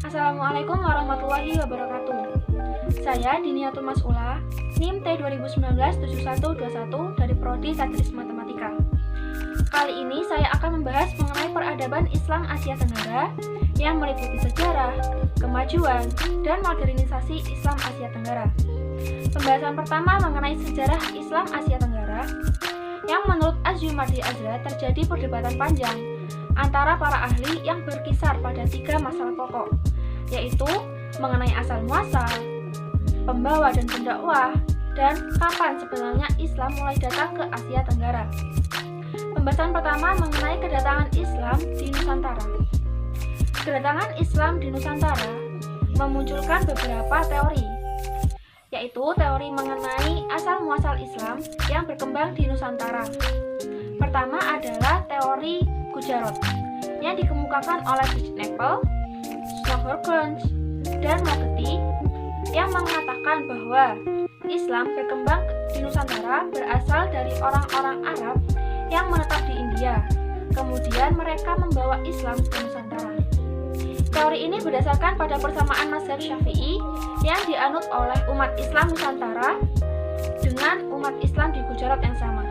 Assalamualaikum warahmatullahi wabarakatuh. Saya Diniatul Mas'ula, NIM T 2019-7121 dari Prodi Satris Matematika. Kali ini saya akan membahas mengenai peradaban Islam Asia Tenggara yang meliputi sejarah, kemajuan, dan modernisasi Islam Asia Tenggara. Pembahasan pertama mengenai sejarah Islam Asia Tenggara, yang menurut Asyumardi Azra terjadi perdebatan panjang antara para ahli yang berkisar pada 3 masalah pokok, yaitu mengenai asal-muasal, pembawa dan pendakwah, dan kapan sebenarnya Islam mulai datang ke Asia Tenggara. Pembahasan pertama mengenai kedatangan Islam di Nusantara. Kedatangan Islam di Nusantara memunculkan beberapa teori, yaitu teori mengenai asal-muasal Islam yang berkembang di Nusantara. Pertama adalah teori Gujarot, yang dikemukakan oleh Knepel, Snowhorn, dan Mogeti, yang mengatakan bahwa Islam berkembang di Nusantara berasal dari orang-orang Arab yang menetap di India. Kemudian mereka membawa Islam ke Nusantara. Teori ini berdasarkan pada persamaan mazhab Syafi'i yang dianut oleh umat Islam Nusantara dengan umat Islam di Gujarat yang sama.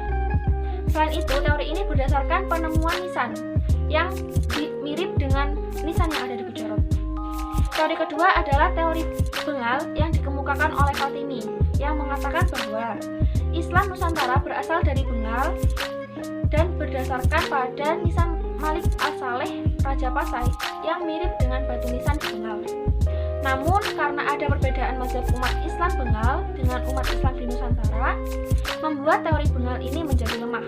Selain itu, teori ini berdasarkan penemuan nisan yang mirip dengan nisan yang ada di Gujarat. Teori kedua adalah teori Bengal yang dikemukakan oleh Fatimi yang mengatakan bahwa Islam Nusantara berasal dari Bengal dan berdasarkan pada nisan Malik As-Saleh Raja Pasai yang mirip dengan batu nisan di Bengal. Namun karena ada perbedaan mazhab umat Islam Bengal dengan umat Islam di Nusantara, membuat teori Bengal ini menjadi lemah.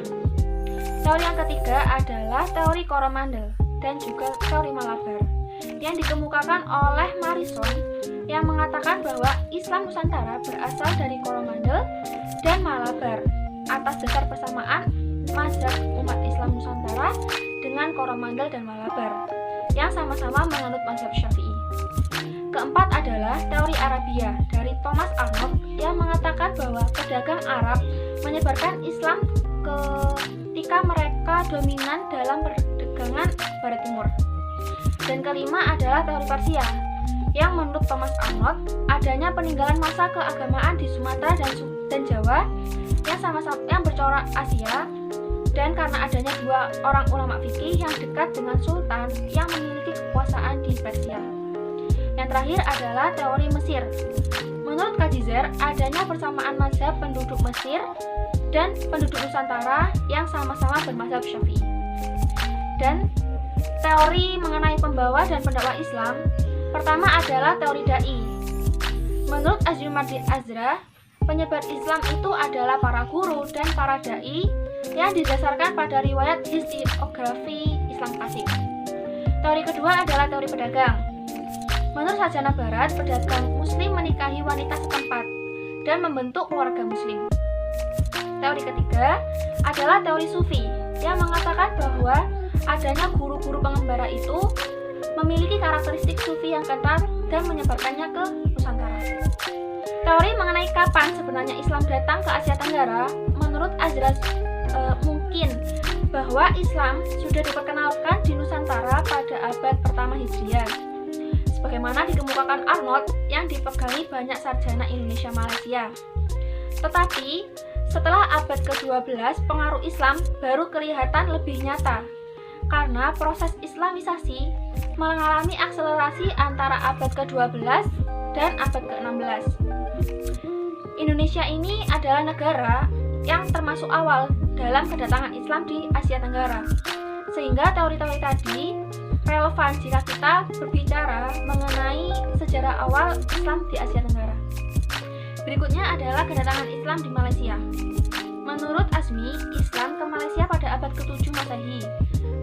Teori yang ketiga adalah teori Coromandel dan juga teori Malabar yang dikemukakan oleh Morrison yang mengatakan bahwa Islam Nusantara berasal dari Coromandel dan Malabar atas dasar persamaan mazhab umat Islam Nusantara dengan Coromandel dan Malabar yang sama-sama menganut mazhab Syafi'i. Keempat adalah teori Arabia dari Thomas Arnold yang mengatakan bahwa pedagang Arab menyebarkan Islam ketika mereka dominan dalam perdagangan Barat Timur. Dan kelima adalah teori Persia yang menurut Thomas Arnold adanya peninggalan masa keagamaan di Sumatera dan Jawa yang sama-sama yang bercorak Asia, dan karena adanya 2 orang ulama fikih yang dekat dengan sultan yang memiliki kekuasaan di Persia. Yang terakhir adalah teori Mesir. Menurut Kadizer, adanya persamaan mazhab penduduk Mesir dan penduduk Nusantara yang sama-sama bermazhab Syafi'i. Dan teori mengenai pembawa dan pendakwa Islam, pertama adalah teori Dai. Menurut Asyumardi Azra, penyebar Islam itu adalah para guru dan para dai yang didasarkan pada riwayat historiografi Islam klasik. Teori kedua adalah teori pedagang. Menurut Sarjana Barat, pedagang Muslim menikahi wanita setempat dan membentuk keluarga Muslim. Teori ketiga adalah teori Sufi yang mengatakan bahwa adanya guru-guru pengembara itu memiliki karakteristik Sufi yang kental dan menyebarkannya ke Nusantara. Teori mengenai kapan sebenarnya Islam datang ke Asia Tenggara, menurut Azra mungkin bahwa Islam sudah diperkenalkan di Nusantara pada abad pertama Hijriah, sebagaimana dikemukakan Arnold yang dipegangi banyak sarjana Indonesia Malaysia. Tetapi setelah abad ke-12, pengaruh Islam baru kelihatan lebih nyata karena proses Islamisasi mengalami akselerasi antara abad ke-12 dan abad ke-16. Indonesia ini adalah negara yang termasuk awal dalam kedatangan Islam di Asia Tenggara, sehingga teori-teori tadi relevan jika kita berbicara mengenai sejarah awal Islam di Asia Tenggara. Berikutnya adalah kedatangan Islam di Malaysia. Menurut Azmi, Islam ke Malaysia pada abad ke-7 Masehi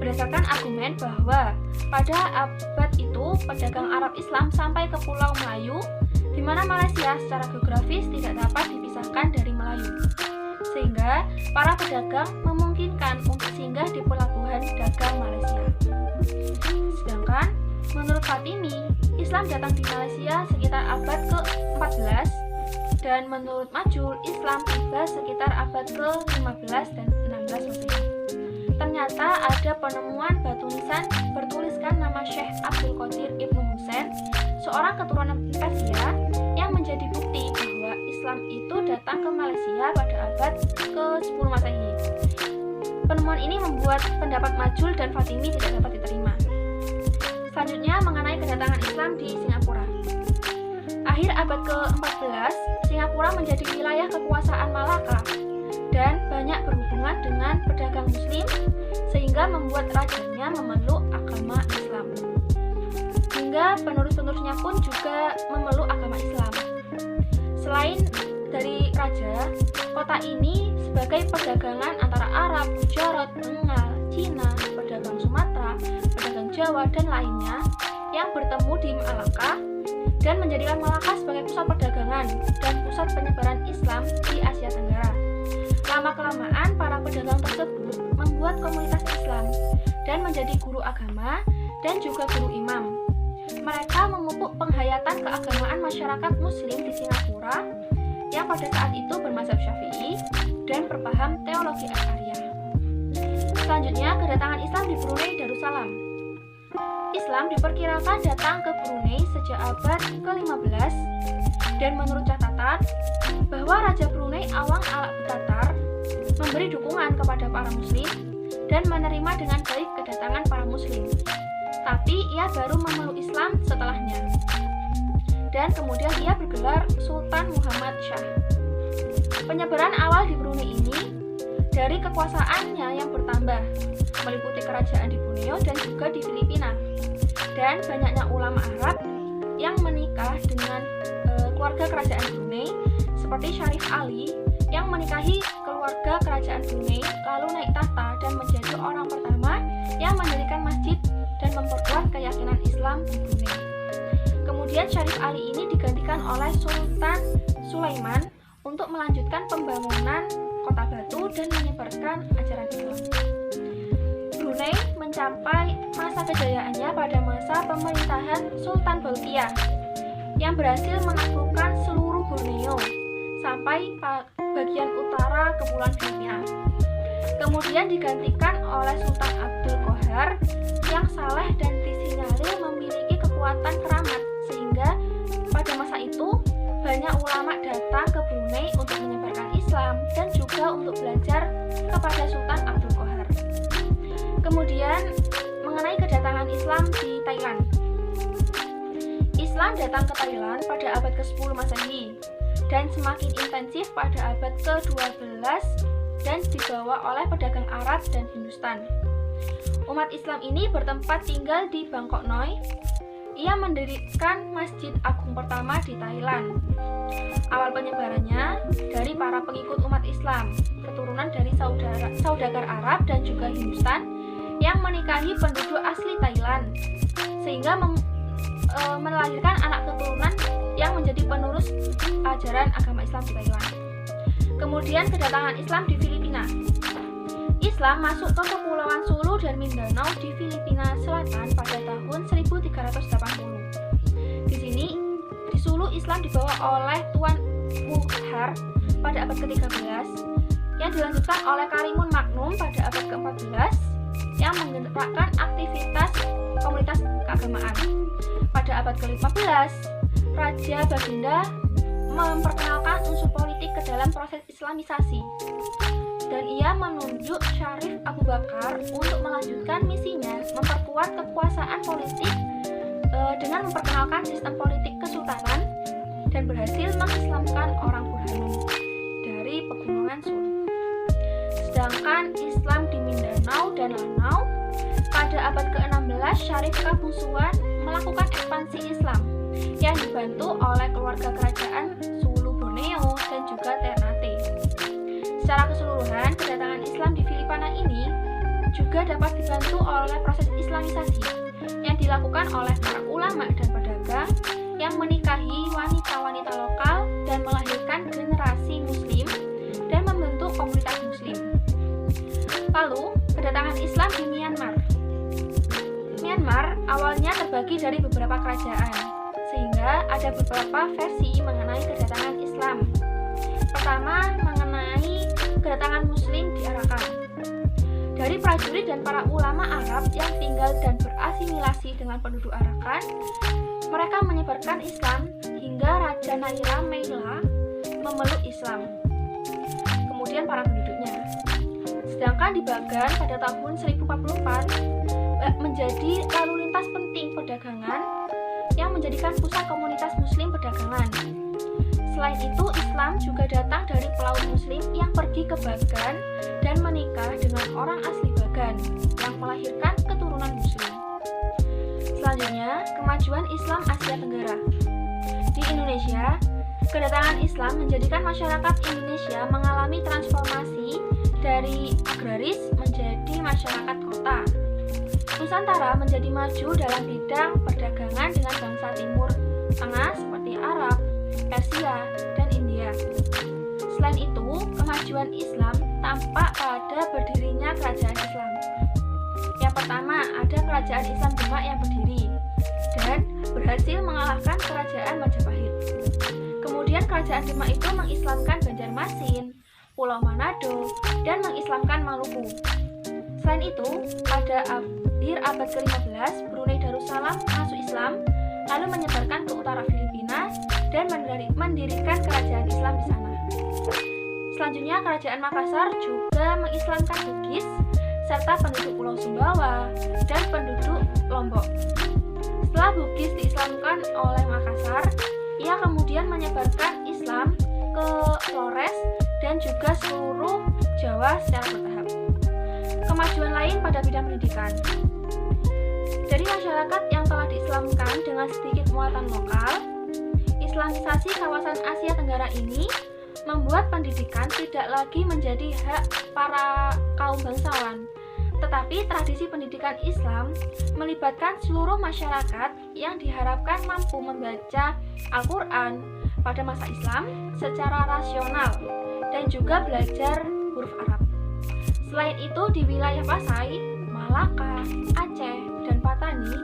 berdasarkan argumen bahwa pada abad itu pedagang Arab Islam sampai ke Pulau Melayu, di mana Malaysia secara geografis tidak dapat dipisahkan dari Melayu, sehingga para pedagang memungkinkan untuk singgah di pelabuhan dagang Malaysia. Sedangkan menurut Fatimi, Islam datang di Malaysia sekitar abad ke-14, dan menurut Majul, Islam tiba sekitar abad ke-15 dan 16 Masehi. ternyata ada penemuan batu nisan bertuliskan nama Syekh Abdul Qadir Ibnu Husain, seorang keturunan Persia, yang menjadi bukti bahwa Islam itu datang ke Malaysia pada abad ke-10 Masehi. Penemuan ini membuat pendapat Majul dan Fatimi tidak dapat diterima. Selanjutnya mengenai kedatangan Islam di Singapura. Akhir abad ke-14, Singapura menjadi wilayah kekuasaan Malaka dan banyak berhubungan dengan pedagang muslim sehingga membuat rajanya memeluk agama Islam. Hingga penerus-penerusnya pun juga memeluk agama Islam. Selain dari raja, kota ini sebagai perdagangan antara Arab, Gujarat, Bengal, Cina, pedagang Sumatera, pedagang Jawa, dan lainnya yang bertemu di Malaka dan menjadikan Malaka sebagai pusat perdagangan dan pusat penyebaran Islam di Asia Tenggara. Lama-kelamaan, para pedagang tersebut membuat komunitas Islam dan menjadi guru agama dan juga guru imam. Mereka memupuk penghayatan keagamaan masyarakat Muslim di Singapura yang pada saat itu bermazhab Syafi'i dan berpaham teologi Asy'ariyah. Selanjutnya, kedatangan Islam di Brunei Darussalam. Islam diperkirakan datang ke Brunei sejak abad ke-15 dan menurut catatan bahwa Raja Brunei Awang Al-Tatar memberi dukungan kepada para muslim dan menerima dengan baik kedatangan para muslim. Tapi ia baru memeluk Islam setelahnya. Dan kemudian ia bergelar Sultan Muhammad Shah. Penyebaran awal di Brunei ini dari kekuasaannya yang bertambah, meliputi kerajaan di Borneo dan juga di Filipina. Dan banyaknya ulama Arab yang menikah dengan keluarga kerajaan Brunei, seperti Syarif Ali yang menikahi keluarga kerajaan Brunei lalu naik tahta dan menjadi orang pertama yang mendirikan masjid dan memperkuat keyakinan Islam di Brunei. Kemudian Syarif Ali ini digantikan oleh Sultan Sulaiman untuk melanjutkan pembangunan kota batu dan menyebarkan ajaran Islam. Brunei mencapai masa kejayaannya pada masa pemerintahan Sultan Bolkiah yang berhasil menaklukkan seluruh Borneo sampai bagian utara Kepulauan Filipina. Kemudian digantikan oleh Sultan Abdul Qahar yang saleh dan disinyalir memiliki kekuatan keramat, sehingga pada masa itu banyak ulama datang ke Brunei untuk menyebarkan Islam dan juga untuk belajar kepada Sultan Abdul Qahar. Kemudian mengenai kedatangan Islam di Thailand. Islam datang ke Thailand pada abad ke-10 Masehi dan semakin intensif pada abad ke-12 dan dibawa oleh pedagang Arab dan Hindustan. Umat Islam ini bertempat tinggal di Bangkok Noi. Ia mendirikan Masjid Agung pertama di Thailand. Awal penyebarannya dari para pengikut umat Islam, keturunan dari saudagar Arab dan juga Hindustan yang menikahi penduduk asli Thailand, sehingga melahirkan anak keturunan yang menjadi penerus ajaran agama Islam di Thailand. Kemudian kedatangan Islam di Filipina. Islam masuk ke Kepulauan Sulu dan Mindanao di Filipina Selatan pada tahun 1380. Di sini, di Sulu Islam dibawa oleh Tuan Muhtar pada abad ke-13, yang dilanjutkan oleh Karimun Magnum pada abad ke-14, yang menggerakkan aktivitas komunitas keagamaan. Pada abad ke-15, Raja Baginda memperkenalkan unsur politik ke dalam proses Islamisasi, dan ia menunjuk Syarif Abu Bakar untuk melanjutkan misinya memperkuat kekuasaan politik dengan memperkenalkan sistem politik kesultanan dan berhasil mengislamkan orang Burhanun dari pegunungan Sulu. Sedangkan Islam di Mindanao dan Lanao pada abad ke-16, Syarif Kabusuan melakukan ekspansi Islam yang dibantu oleh keluarga kerajaan Sulu Borneo dan juga Ternate. Secara keseluruhan, kedatangan Islam di Filipina ini juga dapat dibantu oleh proses Islamisasi yang dilakukan oleh para ulama dan pedagang yang menikahi wanita-wanita lokal dan melahirkan generasi muslim dan membentuk komunitas muslim. Lalu, kedatangan Islam di Myanmar. Myanmar awalnya terbagi dari beberapa kerajaan, sehingga ada beberapa versi mengenai kedatangan Islam. Pertama, mengenai kedatangan Muslim di Arakan. Dari prajurit dan para ulama Arab yang tinggal dan berasimilasi dengan penduduk Arakan, mereka menyebarkan Islam hingga Raja Naira Meila memeluk Islam, kemudian para penduduknya. Sedangkan di Bagan pada tahun 1044 menjadi lalu lintas penting perdagangan yang menjadikan pusat komunitas muslim perdagangan. Selain itu, Islam juga datang dari pelaut muslim yang pergi ke Bagan dan menikah dengan orang asli Bagan yang melahirkan keturunan muslim. Selanjutnya, kemajuan Islam Asia Tenggara. Di Indonesia, kedatangan Islam menjadikan masyarakat Indonesia mengalami transformasi dari agraris menjadi masyarakat kota. Nusantara menjadi maju dalam bidang perdagangan dengan bangsa Timur Tengah seperti Arab, Persia, dan India. Selain itu, kemajuan Islam tampak pada berdirinya kerajaan Islam. Yang pertama, ada kerajaan Islam Demak yang berdiri dan berhasil mengalahkan kerajaan Majapahit. Kemudian kerajaan Demak itu mengislamkan Banjarmasin, Pulau Manado, dan mengislamkan Maluku. Selain itu, pada akhir abad ke-15, Brunei Darussalam masuk Islam, lalu menyebarkan ke utara Filipina dan mendirikan kerajaan Islam di sana. Selanjutnya, kerajaan Makassar juga mengislamkan Bugis, serta penduduk Pulau Sumbawa dan penduduk Lombok. Setelah Bugis diislamkan oleh Makassar, ia kemudian menyebarkan Islam ke Flores dan juga seluruh Jawa secara bertahap. Kemajuan lain pada bidang pendidikan. Dari masyarakat yang telah diislamkan dengan sedikit muatan lokal, Islamisasi kawasan Asia Tenggara ini membuat pendidikan tidak lagi menjadi hak para kaum bangsawan, tetapi tradisi pendidikan Islam melibatkan seluruh masyarakat yang diharapkan mampu membaca Al-Quran pada masa Islam secara rasional dan juga belajar huruf Arab. Selain itu, di wilayah Pasai, Malaka, Aceh, dan Patani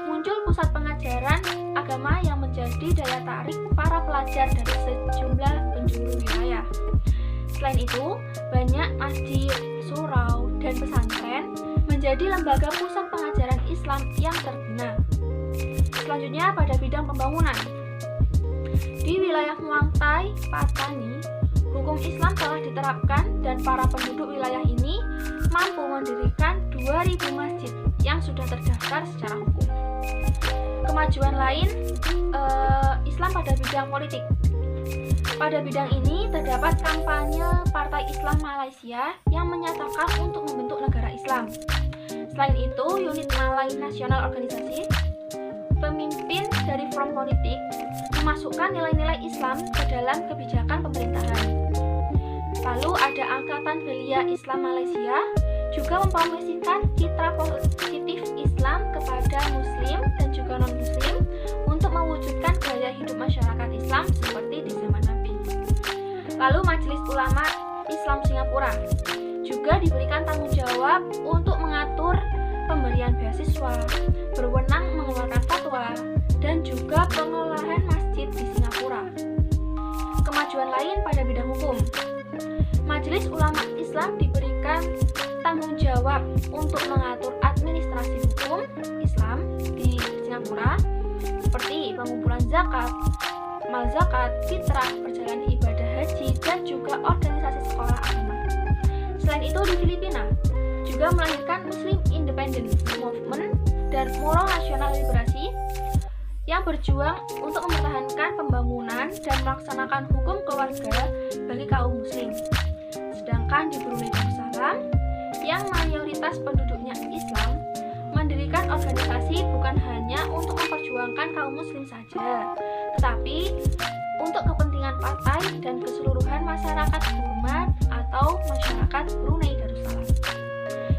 muncul pusat pengajaran agama yang menjadi daya tarik para pelajar dari sejumlah penjuru wilayah. Selain itu, banyak masjid, surau, dan pesantren menjadi lembaga pusat pengajaran Islam yang terbina. Selanjutnya, pada bidang pembangunan. Di wilayah Muangtai, Patani, hukum Islam telah diterapkan dan para penduduk wilayah ini mampu mendirikan 2.000 masjid yang sudah terdaftar secara hukum. Kemajuan lain, Islam pada bidang politik. Pada bidang ini terdapat kampanye Partai Islam Malaysia yang menyatakan untuk membentuk negara Islam. Selain itu, unit Malay National Organisasi, pemimpin dari Front Politik, memasukkan nilai-nilai Islam ke dalam kebijakan pemerintahan. Lalu ada Angkatan Belia Islam Malaysia, juga mempromosikan citra positif Islam kepada Muslim dan juga non-Muslim untuk mewujudkan gaya hidup masyarakat Islam seperti di zaman Nabi. Lalu Majelis Ulama Islam Singapura juga diberikan tanggung jawab untuk mengatur pemberian beasiswa, berwenang mengeluarkan fatwa, dan juga pengelolaan masjid di Singapura. Kemajuan lain pada bidang hukum. Majelis Ulama Islam diberikan tanggung jawab untuk mengatur administrasi hukum Islam di Singapura seperti pengumpulan zakat, mal zakat, fitrah, perjalanan ibadah haji, dan juga organisasi sekolah agama. Selain itu, di Filipina juga melahirkan Muslim Independence Movement dan Moro Nasional Liberasi yang berjuang untuk mempertahankan pembangunan dan melaksanakan hukum keluarga bagi kaum muslim. Sedangkan di Brunei Darussalam yang mayoritas penduduknya Islam mendirikan organisasi bukan hanya untuk memperjuangkan kaum muslim saja, tetapi untuk kepentingan partai dan keseluruhan masyarakat Burma atau masyarakat Brunei Darussalam.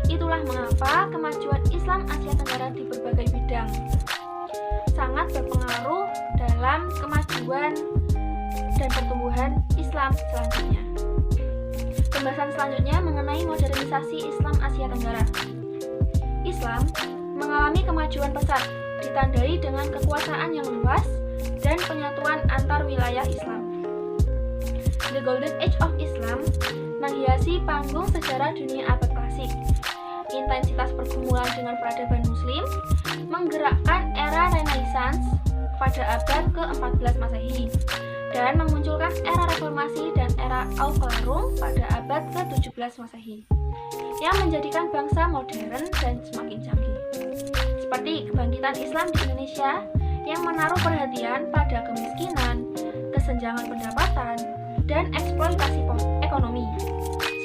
Itulah mengapa kemajuan Islam Asia Tenggara di berbagai bidang sangat berpengaruh dalam kemajuan dan pertumbuhan Islam selanjutnya. Pembahasan selanjutnya mengenai modernisasi Islam Asia Tenggara. Islam mengalami kemajuan pesat, ditandai dengan kekuasaan yang luas dan penyatuan antar wilayah Islam. The Golden Age of Islam menghiasi panggung sejarah dunia abad klasik. intensitas pergumulan dengan peradaban Muslim, menggerakkan era Renaissance pada abad ke-14 Masehi, dan memunculkan era reformasi dan era Auklarum pada abad ke-17 Masehi, yang menjadikan bangsa modern dan semakin canggih. Seperti kebangkitan Islam di Indonesia yang menaruh perhatian pada kemiskinan, kesenjangan pendapatan, dan eksploitasi ekonomi.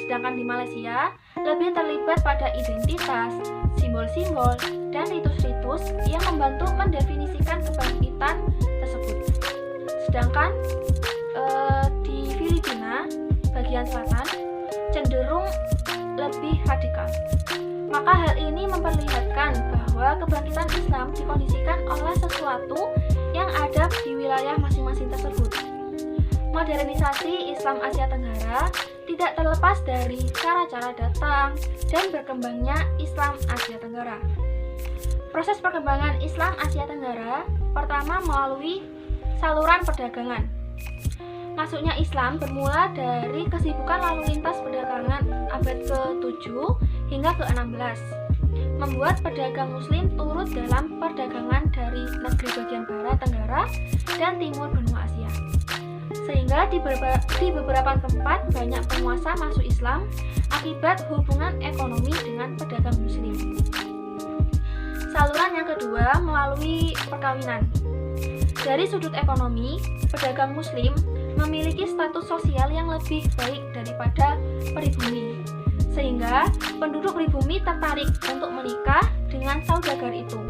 Sedangkan di Malaysia lebih terlibat pada identitas, simbol-simbol, dan ritus-ritus yang membantu mendefinisikan kebangkitan tersebut. Sedangkan di Filipina bagian selatan cenderung lebih radikal. Maka hal ini memperlihatkan bahwa kebangkitan Islam dikondisikan oleh sesuatu yang ada di wilayah masing-masing tersebut. Modernisasi Islam Asia Tenggara tidak terlepas dari cara-cara datang dan berkembangnya Islam Asia Tenggara. Proses perkembangan Islam Asia Tenggara pertama melalui saluran perdagangan. Masuknya Islam bermula dari kesibukan lalu lintas perdagangan abad ke-7 hingga ke-16, membuat pedagang Muslim turut dalam perdagangan dari negeri bagian barat Tenggara dan timur benua Asia. Sehingga di beberapa tempat banyak penguasa masuk Islam akibat hubungan ekonomi dengan pedagang Muslim. Saluran yang kedua melalui perkawinan. Dari sudut ekonomi, pedagang Muslim memiliki status sosial yang lebih baik daripada pribumi, sehingga penduduk pribumi tertarik untuk menikah dengan saudagar itu.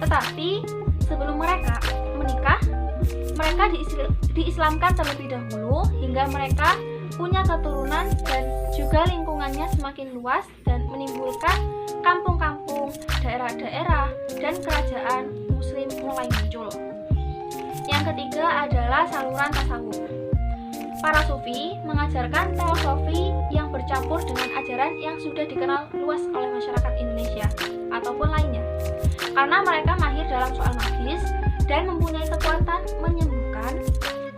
Tetapi sebelum mereka menikah, mereka diislamkan terlebih dahulu hingga mereka punya keturunan dan juga lingkungannya semakin luas dan menimbulkan kampung-kampung, daerah-daerah, dan kerajaan Muslim mulai muncul. Yang ketiga adalah saluran tasawuf. Para sufi mengajarkan teosofi yang bercampur dengan ajaran yang sudah dikenal luas oleh masyarakat Indonesia ataupun lainnya, karena mereka mahir dalam soal magis dan mempunyai kekuatan menyembuhkan,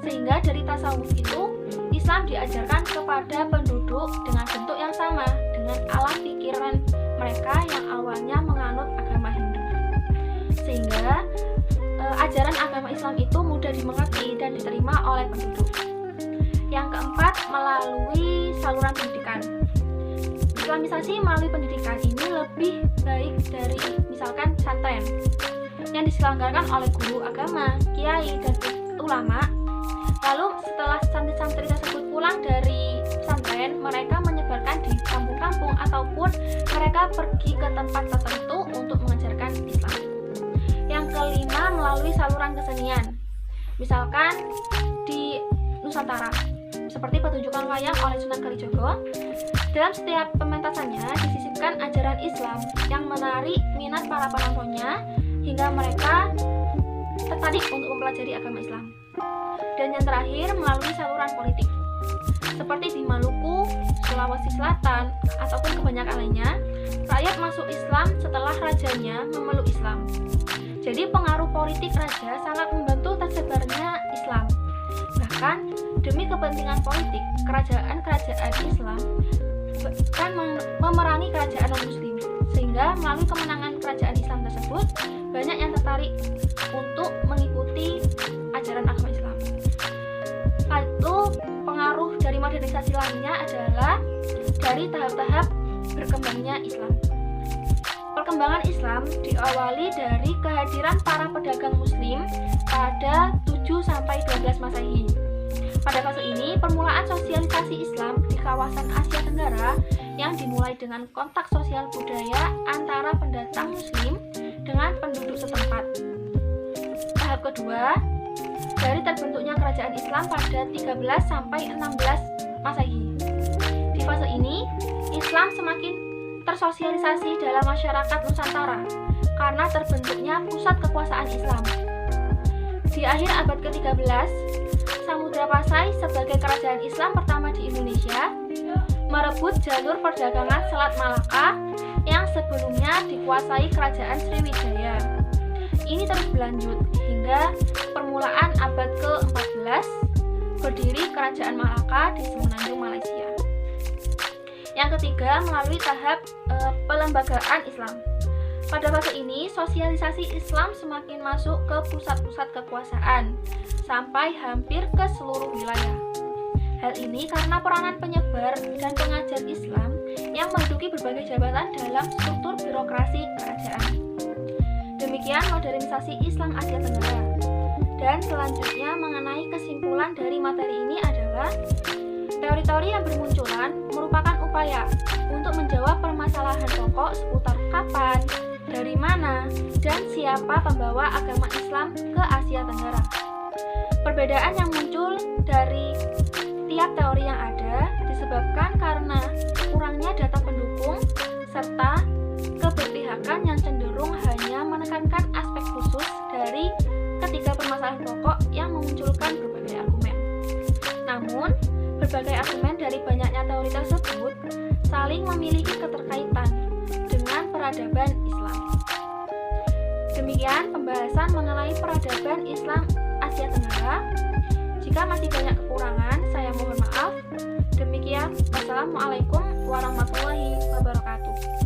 sehingga dari tasawuf itu Islam diajarkan kepada penduduk dengan bentuk yang sama dengan alam pikiran mereka yang awalnya menganut agama Hindu, sehingga ajaran agama Islam itu mudah dimengerti dan diterima oleh penduduk. Yang keempat, melalui saluran pendidikan. Islamisasi melalui pendidikan ini lebih baik dari misalkan pesantren yang diselenggarakan oleh guru agama, kiai, dan ulama. Lalu setelah santri-santri tersebut pulang dari pesantren, mereka menyebarkan di kampung-kampung ataupun mereka pergi ke tempat tertentu untuk mengajarkan Islam. Yang kelima, melalui saluran kesenian. Misalkan di Nusantara, seperti pertunjukan wayang oleh Sunan Kalijogo. Dalam setiap pementasannya disisipkan ajaran Islam yang menarik minat para penontonnya hingga mereka tertarik untuk mempelajari agama Islam. Dan yang terakhir, melalui saluran politik. Seperti di Maluku, Sulawesi Selatan, ataupun kebanyakan lainnya, rakyat masuk Islam setelah rajanya memeluk Islam. Jadi pengaruh politik raja sangat membantu tersebarnya Islam. Bahkan demi kepentingan politik, kerajaan-kerajaan Islam bahkan memerangi kerajaan non-Muslim, sehingga melalui kemenangan kerajaan Islam tersebut banyak yang tertarik untuk mengikuti ajaran agama Islam. Lalu pengaruh dari modernisasi lainnya adalah dari tahap-tahap berkembangnya Islam. Perkembangan Islam diawali dari kehadiran para pedagang Muslim pada 7-12 Masehi. Pada fase ini, permulaan sosialisasi Islam di kawasan Asia Tenggara yang dimulai dengan kontak sosial budaya antara pendatang Muslim dengan penduduk setempat. Tahap kedua, dari terbentuknya kerajaan Islam pada 13-16 Masehi. Di fase ini, Islam semakin tersosialisasi dalam masyarakat Nusantara karena terbentuknya pusat kekuasaan Islam. Di akhir abad ke-13, Samudra Pasai sebagai kerajaan Islam pertama di Indonesia merebut jalur perdagangan Selat Malaka yang sebelumnya dikuasai kerajaan Sriwijaya. Ini terus berlanjut hingga permulaan abad ke-14 berdiri kerajaan Malaka di Semenanjung Malaysia. Yang ketiga, melalui tahap pelembagaan Islam. Pada fase ini, sosialisasi Islam semakin masuk ke pusat-pusat kekuasaan sampai hampir ke seluruh wilayah. Hal ini karena peranan penyebar dan pengajar Islam yang menduduki berbagai jabatan dalam struktur birokrasi kerajaan. Demikian modernisasi Islam Asia Tenggara. Dan selanjutnya mengenai kesimpulan dari materi ini adalah teori-teori yang bermunculan merupakan upaya untuk menjawab permasalahan pokok seputar kapan, dari mana, dan siapa pembawa agama Islam ke Asia Tenggara. Perbedaan yang muncul dari tiap teori yang ada disebabkan karena kurangnya data pendukung serta keberpihakan yang cenderung hanya menekankan aspek khusus dari ketiga permasalahan pokok yang memunculkan berbagai argumen. Namun, berbagai argumen dari banyaknya teori tersebut saling memiliki keterkaitan dengan peradaban Islam. Demikian pembahasan mengenai peradaban Islam Asia Tenggara. Jika masih banyak kekurangan, saya mohon maaf. Demikian, wassalamualaikum warahmatullahi wabarakatuh.